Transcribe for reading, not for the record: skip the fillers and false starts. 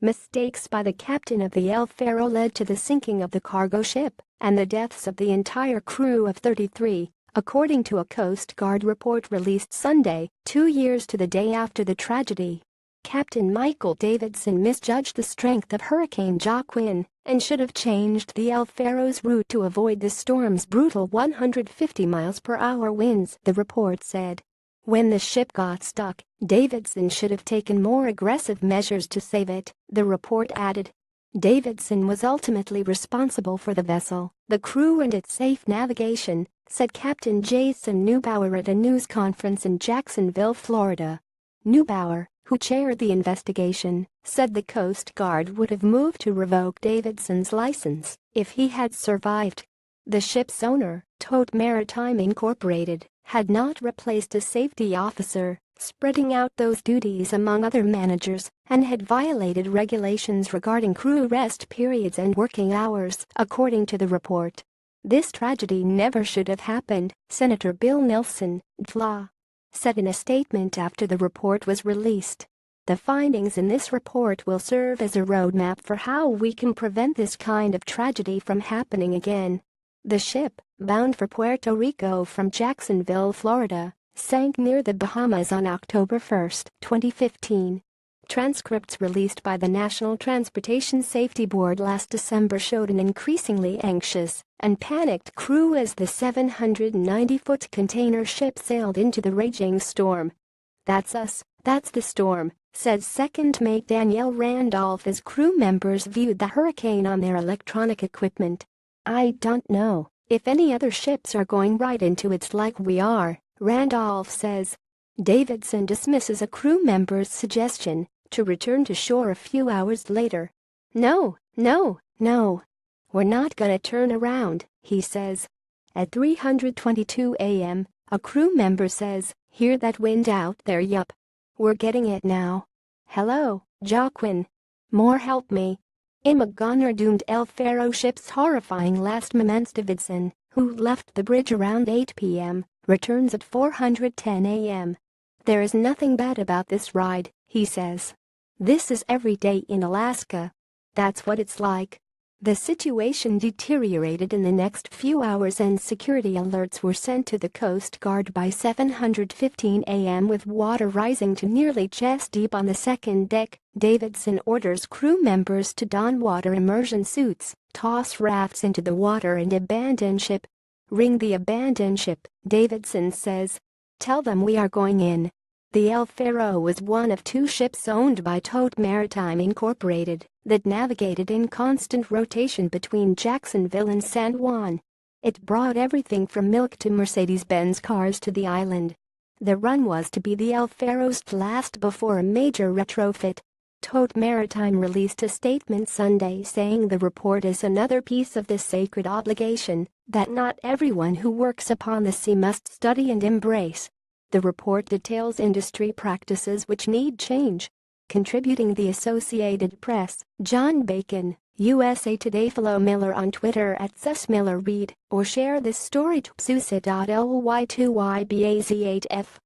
Mistakes by the captain of the El Faro led to the sinking of the cargo ship and the deaths of the entire crew of 33, according to a Coast Guard report released Sunday, 2 years to the day after the tragedy. Captain Michael Davidson misjudged the strength of Hurricane Joaquin and should have changed the El Faro's route to avoid the storm's brutal 150 miles per hour winds, the report said. When the ship got stuck, Davidson should have taken more aggressive measures to save it, the report added. Davidson was ultimately responsible for the vessel, the crew and its safe navigation, said Captain Jason Neubauer at a news conference in Jacksonville, Florida. Neubauer, who chaired the investigation, said the Coast Guard would have moved to revoke Davidson's license if he had survived. The ship's owner, Tote Maritime Incorporated, had not replaced a safety officer, spreading out those duties among other managers, and had violated regulations regarding crew rest periods and working hours, according to the report. This tragedy never should have happened, Senator Bill Nelson, DLA, said in a statement after the report was released. The findings in this report will serve as a roadmap for how we can prevent this kind of tragedy from happening again. The ship, bound for Puerto Rico from Jacksonville, Florida, sank near the Bahamas on October 1, 2015. Transcripts released by the National Transportation Safety Board last December showed an increasingly anxious and panicked crew as the 790-foot container ship sailed into the raging storm. "That's us, that's the storm," said second mate Danielle Randolph as crew members viewed the hurricane on their electronic equipment. "I don't know if any other ships are going right into it like we are," Randolph says. Davidson dismisses a crew member's suggestion to return to shore a few hours later. No, we're not gonna turn around," he says. At 3:22 a.m., a crew member says, "Hear that wind out there? Yup. We're getting it now. Hello, Joaquin. More help me." Emma Gunner doomed El Faro ship's horrifying last moments. Davidson, who left the bridge around 8 p.m., returns at 4:10 a.m. "There is nothing bad about this ride," he says. "This is every day in Alaska. That's what it's like." The situation deteriorated in the next few hours and security alerts were sent to the Coast Guard by 7:15 a.m. with water rising to nearly chest deep on the second deck. Davidson orders crew members to don water immersion suits, toss rafts into the water and abandon ship. "Ring the abandon ship," Davidson says. "Tell them we are going in." The El Faro was one of 2 ships owned by Tote Maritime Incorporated that navigated in constant rotation between Jacksonville and San Juan. It brought everything from milk to Mercedes-Benz cars to the island. The run was to be the El Faro's last before a major retrofit. Tote Maritime released a statement Sunday saying the report is another piece of this sacred obligation that not everyone who works upon the sea must study and embrace. The report details industry practices which need change. Contributing the Associated Press, John Bacon, USA Today. Follow Miller on Twitter at @SusMillerRead or share this story to psusa.ly2ybaz8f.